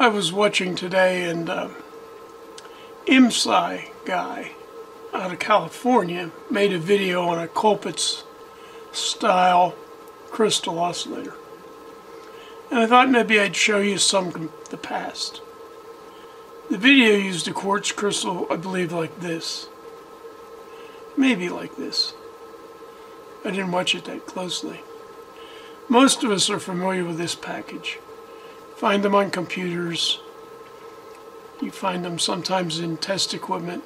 I was watching today, and IMSI guy out of California made a video on a Quartz style crystal oscillator. And I thought maybe I'd show you some from the past. The video used a quartz crystal, I believe, like this. Maybe like this. I didn't watch it that closely. Most of us are familiar with this package. Find them on computers. You find them sometimes in test equipment.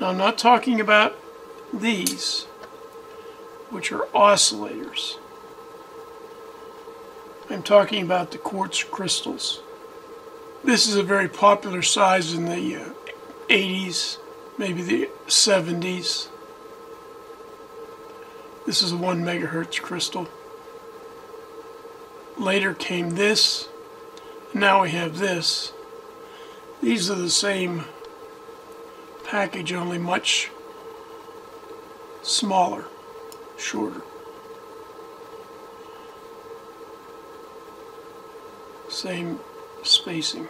Now, I'm not talking about these, which are oscillators. I'm talking about the quartz crystals. This is a very popular size in the 80s, maybe the 70s. This is a 1 megahertz crystal. Later came this. Now we have this. These are the same package, only much smaller, shorter. Same spacing.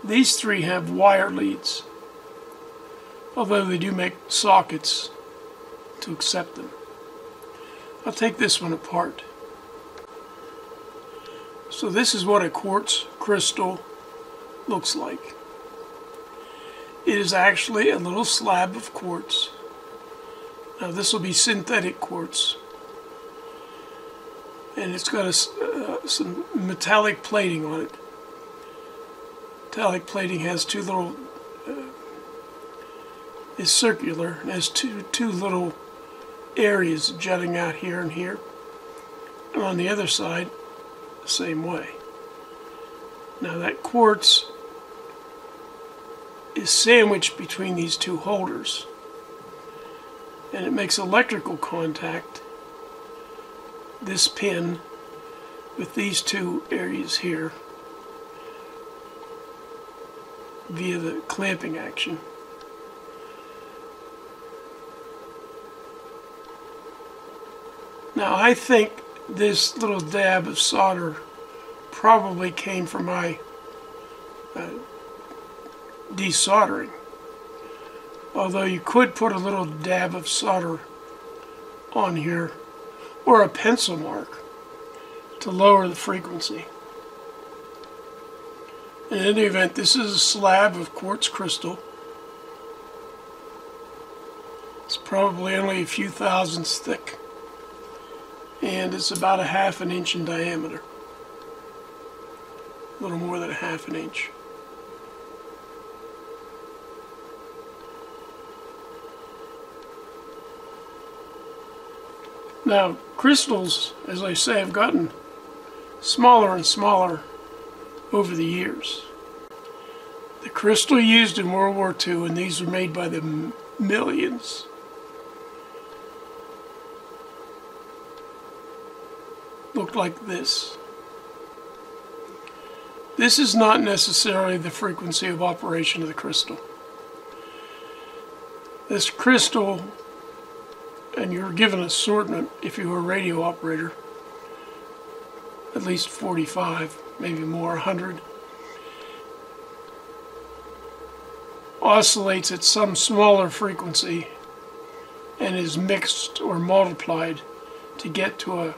These three have wire leads, although they do make sockets to accept them. I'll take this one apart. So this is what a quartz crystal looks like. It is actually a little slab of quartz. Now this will be synthetic quartz. And it's got some metallic plating on it. Metallic plating has two little, is circular, and has two little areas jutting out here and here. And on the other side, the same way. Now that quartz is sandwiched between these two holders, and it makes electrical contact, this pin, with these two areas here via the clamping action. Now I think this little dab of solder probably came from my desoldering. Although you could put a little dab of solder on here, or a pencil mark, to lower the frequency. In any event, this is a slab of quartz crystal. It's probably only a few thousandths thick, and it's about a ½ an inch in diameter. A little more than a ½ an inch. Now, crystals, as I say, have gotten smaller and smaller over the years. The crystal used in World War II, and these were made by the millions, looked like this. This is not necessarily the frequency of operation of the crystal. This crystal, and you're given an assortment if you're a radio operator, at least 45, maybe more, 100, oscillates at some smaller frequency and is mixed or multiplied to get to a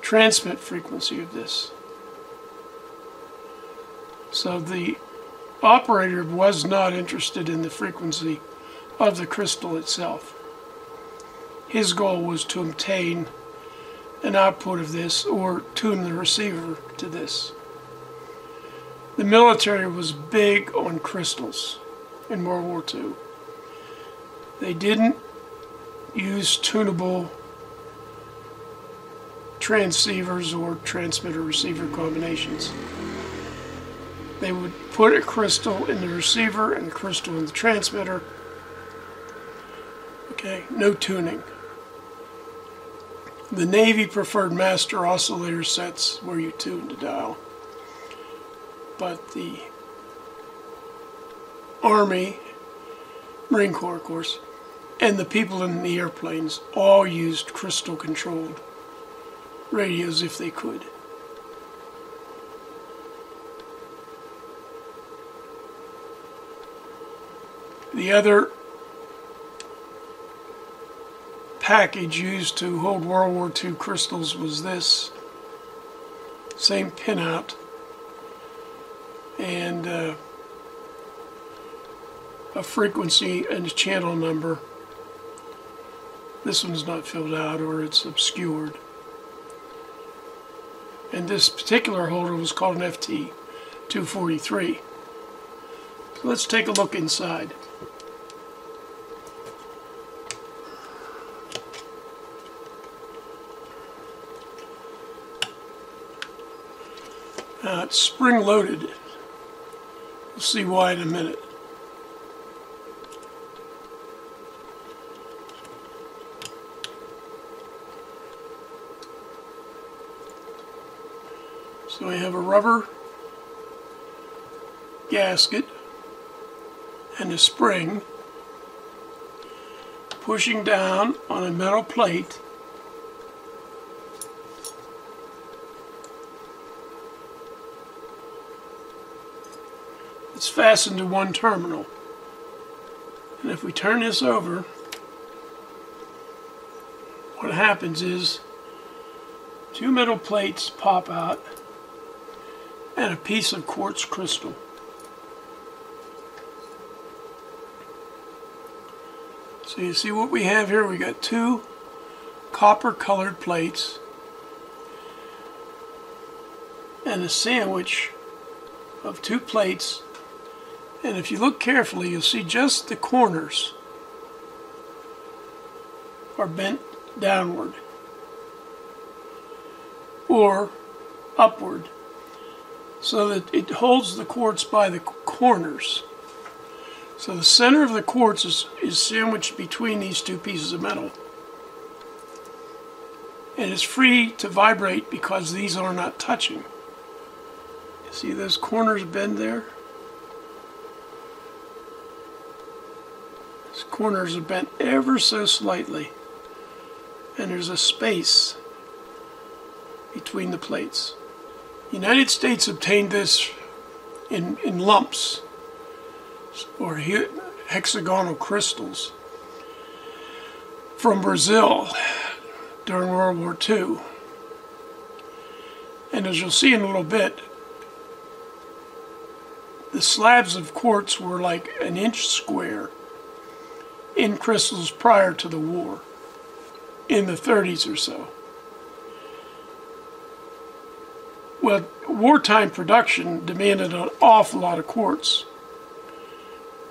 transmit frequency of this. So the operator was not interested in the frequency of the crystal itself. His goal was to obtain an output of this or tune the receiver to this. The military was big on crystals in World War II. They didn't use tunable transceivers or transmitter-receiver combinations. They would put a crystal in the receiver and a crystal in the transmitter. Okay, no tuning. The Navy preferred master oscillator sets where you tune the dial. But the Army, Marine Corps, of course, and the people in the airplanes all used crystal-controlled radios if they could. The other package used to hold World War II crystals was this. Same pinout. And a frequency and a channel number. This one's not filled out, or it's obscured. And this particular holder was called an FT243. So let's take a look inside. It's spring-loaded. We'll see why in a minute. So we have a rubber gasket and a spring pushing down on a metal plate. It's fastened to one terminal. And if we turn this over, what happens is two metal plates pop out and a piece of quartz crystal. So you see what we have here? We got two copper colored plates and a sandwich of two plates, and if you look carefully you'll see just the corners are bent downward or upward, so that it holds the quartz by the corners. So the center of the quartz is sandwiched between these two pieces of metal. And it's free to vibrate because these are not touching. See those corners bend there? Those corners are bent ever so slightly. And there's a space between the plates. The United States obtained this in lumps, or hexagonal crystals, from Brazil during World War II. And as you'll see in a little bit, the slabs of quartz were like an inch square in crystals prior to the war, in the 30s or so. Well, wartime production demanded an awful lot of quartz.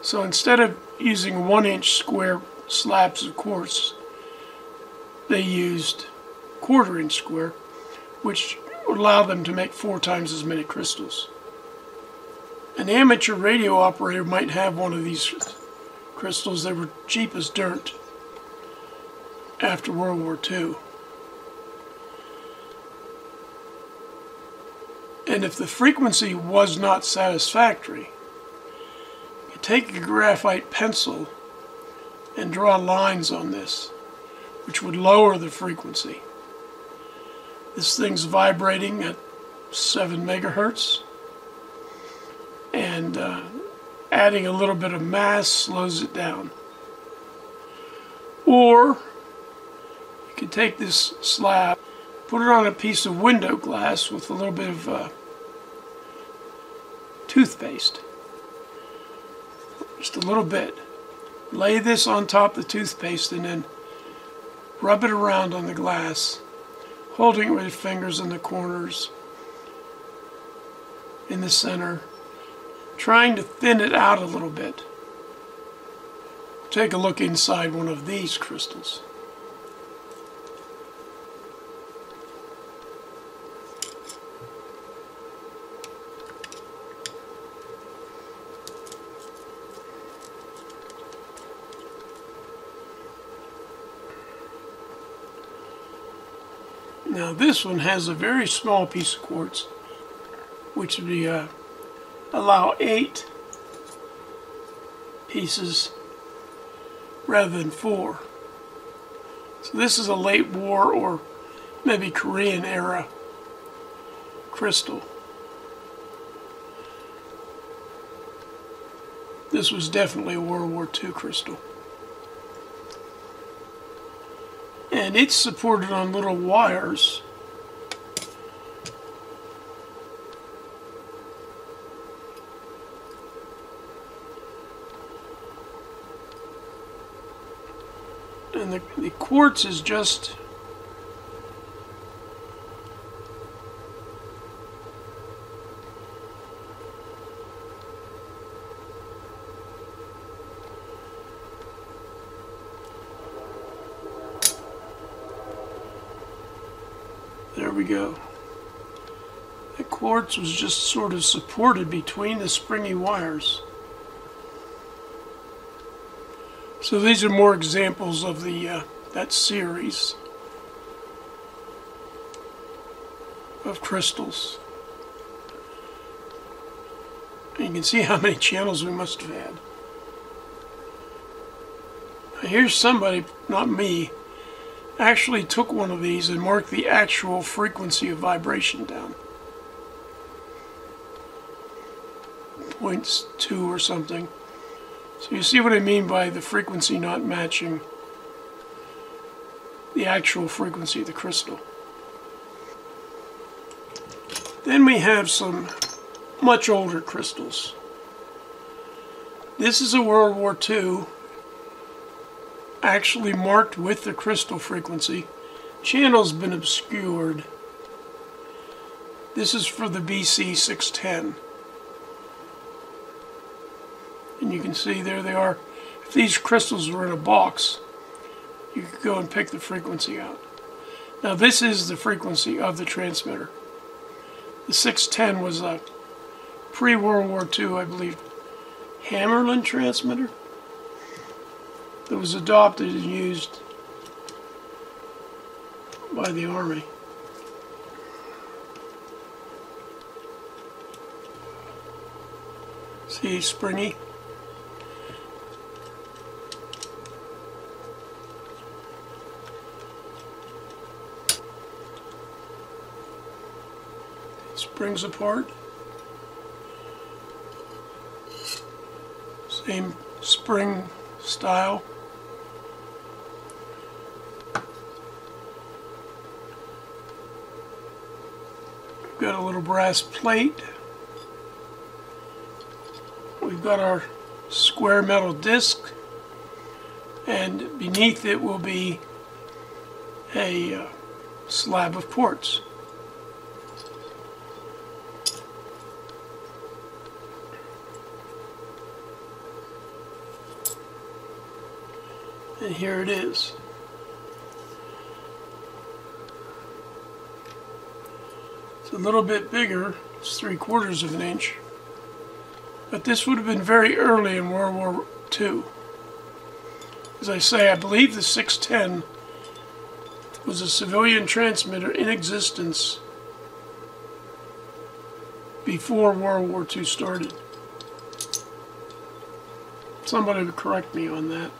So instead of using 1-inch square slabs of quartz, they used 1/4-inch square, which would allow them to make 4 times as many crystals. An amateur radio operator might have one of these crystals. They were cheap as dirt after World War II. And if the frequency was not satisfactory, you take a graphite pencil and draw lines on this, which would lower the frequency. This thing's vibrating at 7 megahertz, and adding a little bit of mass slows it down. Or you can take this slab, put it on a piece of window glass with a little bit of toothpaste, just a little bit. Lay this on top of the toothpaste and then rub it around on the glass, holding it with your fingers in the corners, in the center, trying to thin it out a little bit. Take a look inside one of these crystals. Now this one has a very small piece of quartz, which would be allow 8 pieces rather than 4. So this is a late war or maybe Korean era crystal. This was definitely a World War II crystal. And it's supported on little wires. And the quartz is just there we go. The quartz was just sort of supported between the springy wires. So these are more examples of the that series of crystals. And you can see how many channels we must have had. Now here's somebody, not me, actually took one of these and marked the actual frequency of vibration down. 0.2 or something. So you see what I mean by the frequency not matching the actual frequency of the crystal. Then we have some much older crystals. This is a World War II, actually marked with the crystal frequency. Channel's been obscured. This is for the BC 610. And you can see there they are. If these crystals were in a box, you could go and pick the frequency out. Now this is the frequency of the transmitter. The 610 was a pre-World War II, I believe, Hammerland transmitter that was adopted and used by the Army. See, springy. Springs apart. Same spring style. We've got a little brass plate. We've got our square metal disc, and beneath it will be a slab of quartz. And here it is. It's a little bit bigger, it's 3/4 of an inch. But this would have been very early in World War II. As I say, I believe the 610 was a civilian transmitter in existence before World War II started. Somebody would correct me on that.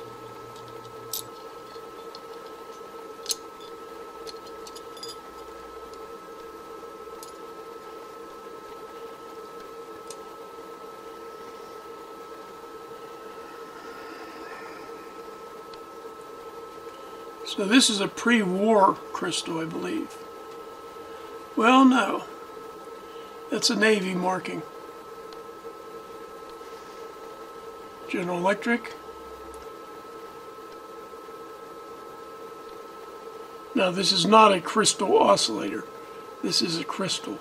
So this is a pre-war crystal, I believe. Well, no. That's a Navy marking. General Electric. Now, this is not a crystal oscillator. This is a crystal.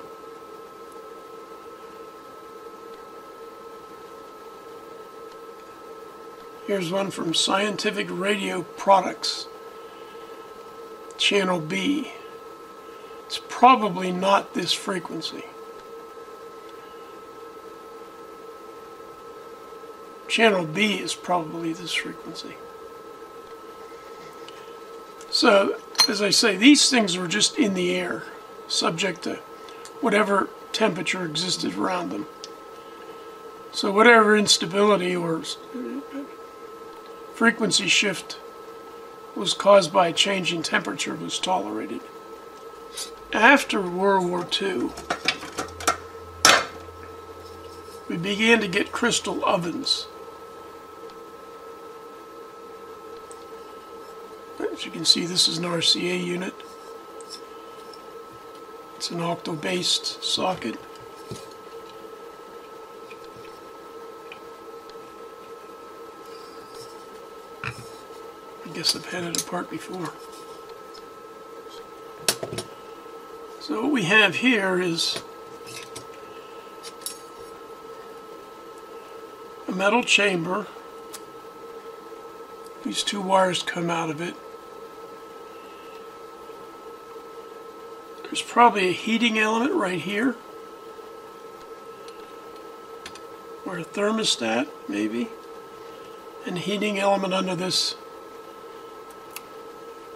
Here's one from Scientific Radio Products. Channel B. It's probably not this frequency. Channel B is probably this frequency. So, as I say, these things were just in the air, subject to whatever temperature existed around them. So whatever instability or frequency shift was caused by a change in temperature was tolerated. After World War II, we began to get crystal ovens. As you can see, this is an RCA unit. It's an octal-based socket. I guess I've had it apart before. So what we have here is a metal chamber. These two wires come out of it. There's probably a heating element right here, or a thermostat maybe, and a heating element under this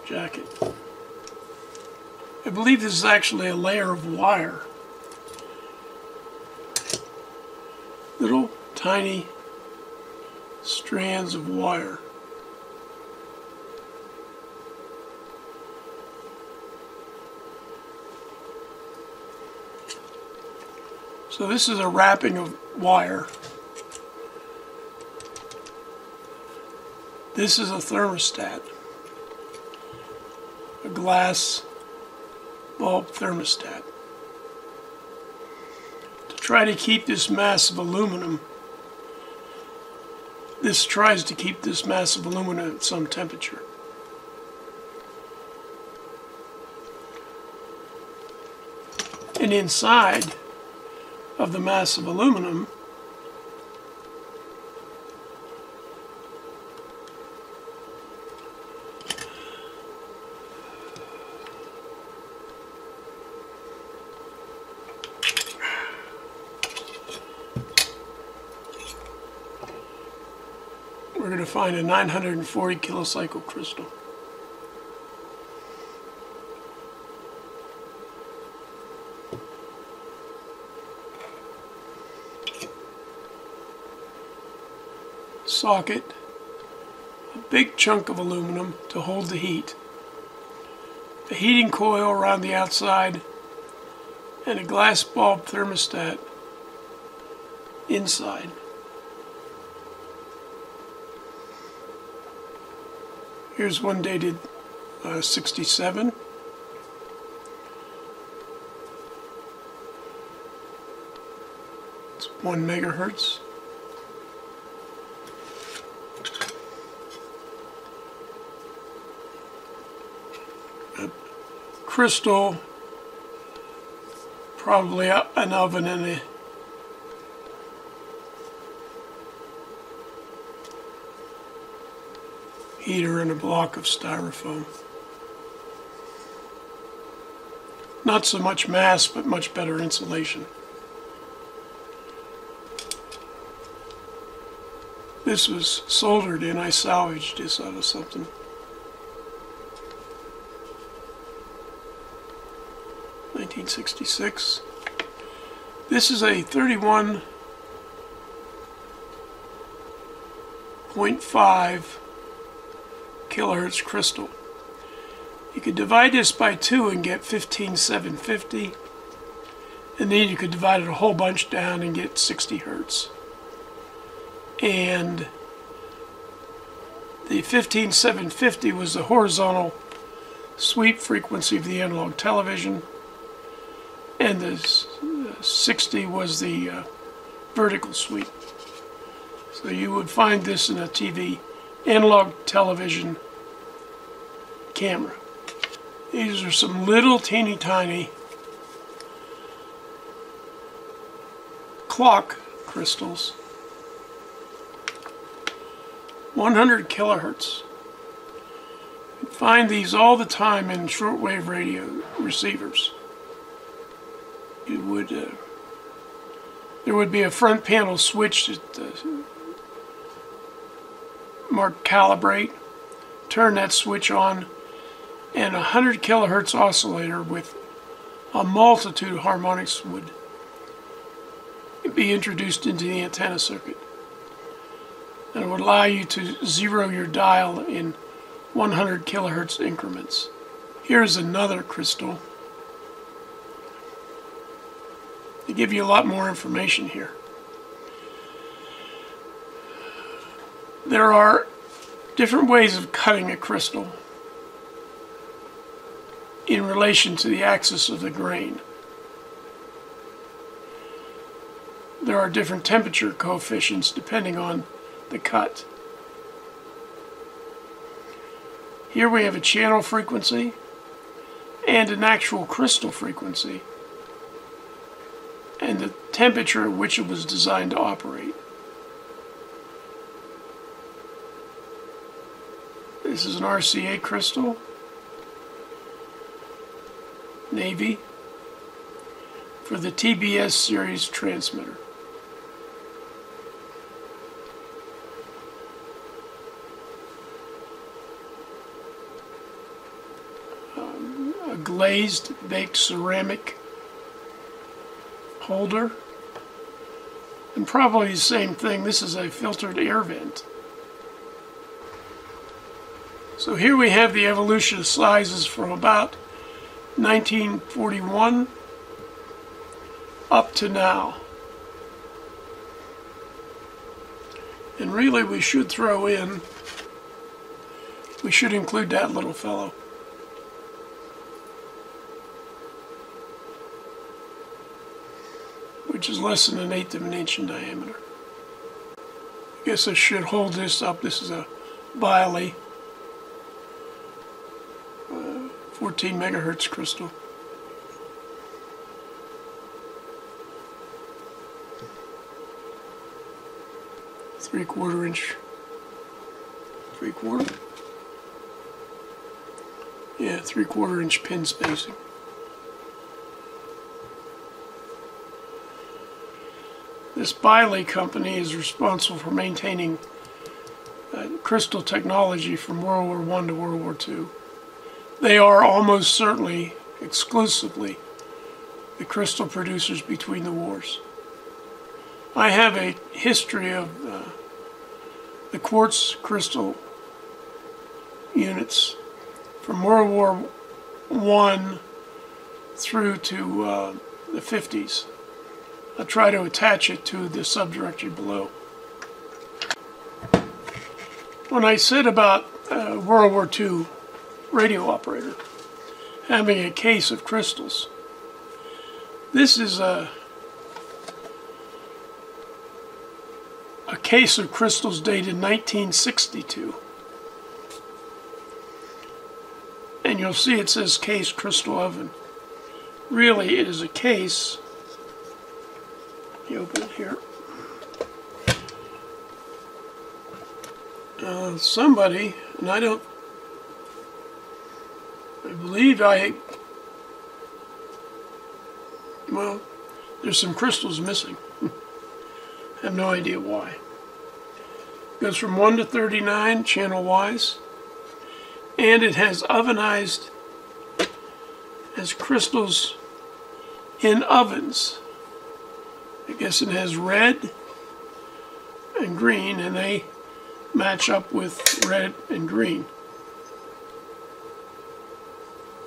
jacket. I believe this is actually a layer of wire. Little tiny strands of wire. So this is a wrapping of wire. This is a thermostat. A glass bulb thermostat. To try to keep this mass of aluminum, this tries to keep this mass of aluminum at some temperature. And inside of the mass of aluminum we're going to find a 940 kilocycle crystal. Socket, a big chunk of aluminum to hold the heat, a heating coil around the outside, and a glass bulb thermostat inside. Here's one dated 67. It's 1 megahertz. A crystal, probably an oven and a heater and a block of styrofoam. Not so much mass, but much better insulation. This was soldered in. I salvaged this out of something. $1966. This is a 31.5 kilohertz crystal. You could divide this by 2 and get 15,750, and then you could divide it a whole bunch down and get 60 hertz. And the 15,750 was the horizontal sweep frequency of the analog television, and the 60 was the vertical sweep. So you would find this in a TV, analog television camera. These are some little teeny tiny clock crystals. 100 kilohertz. You find these all the time in shortwave radio receivers. You would there would be a front panel switch that marked calibrate. Turn that switch on, and a 100 kilohertz oscillator with a multitude of harmonics would be introduced into the antenna circuit. And it would allow you to zero your dial in 100 kilohertz increments. Here's another crystal. They give you a lot more information here. There are different ways of cutting a crystal. in relation to the axis of the grain. There are different temperature coefficients depending on the cut. Here we have a channel frequency and an actual crystal frequency, and the temperature at which it was designed to operate. This is an RCA crystal, Navy, for the TBS series transmitter. A glazed baked ceramic holder, and probably the same thing. This is a filtered air vent. So here we have the evolution of sizes from about 1941 up to now. And really we should include that little fellow. Which is less than 1/8 of an inch in diameter. I guess I should hold this up. This is a Biley 14 megahertz crystal. Three-quarter inch. Yeah, 3/4 inch pin spacing. This Biley company is responsible for maintaining crystal technology from World War I to World War II. They are almost certainly, exclusively, the crystal producers between the wars. I have a history of the quartz crystal units from World War I through to the 50s. I'll try to attach it to the subdirectory below. When I said about World War II radio operator having a case of crystals, this is a case of crystals dated 1962. And you'll see it says case crystal oven. Really, it is a case. You open it here. Somebody, and I believe well, there's some crystals missing. I have no idea why. It goes from 1 to 39 channel-wise, and it has ovenized as crystals in ovens. I guess it has red and green, and they match up with red and green.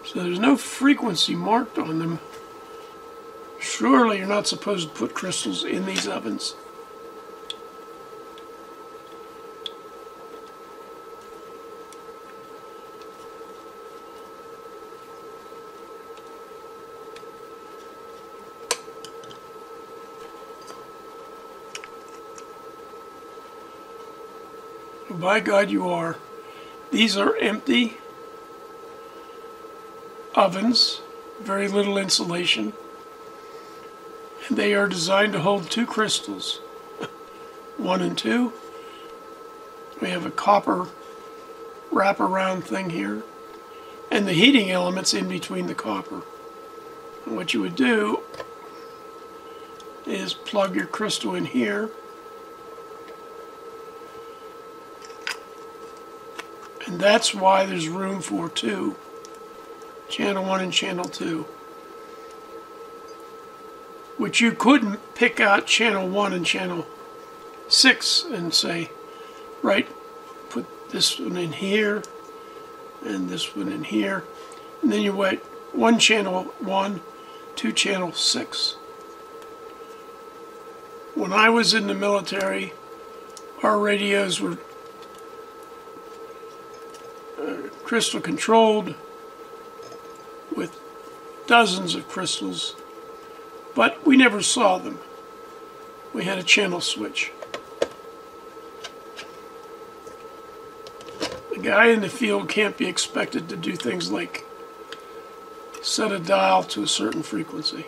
So there's no frequency marked on them. Surely you're not supposed to put crystals in these ovens. By God, you are. These are empty ovens, very little insulation. And they are designed to hold 2 crystals, 1 and 2. We have a copper wraparound thing here, and the heating elements in between the copper. And what you would do is plug your crystal in here, and that's why there's room for 2, channel 1 and channel 2. Which you couldn't pick out channel 1 and channel 6 and say, right, put this one in here and this one in here, and then you wait 1 channel 1, 2 channel 6. When I was in the military, our radios were crystal controlled with dozens of crystals, but we never saw them. We had a channel switch. The guy in the field can't be expected to do things like set a dial to a certain frequency.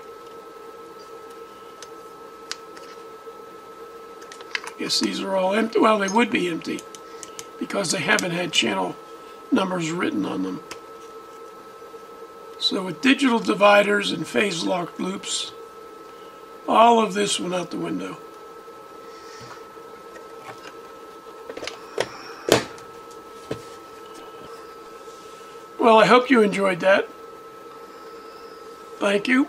I guess these are all empty. Well, they would be empty because they haven't had channel numbers written on them. So with digital dividers and phase-locked loops, all of this went out the window. Well, I hope you enjoyed that. Thank you.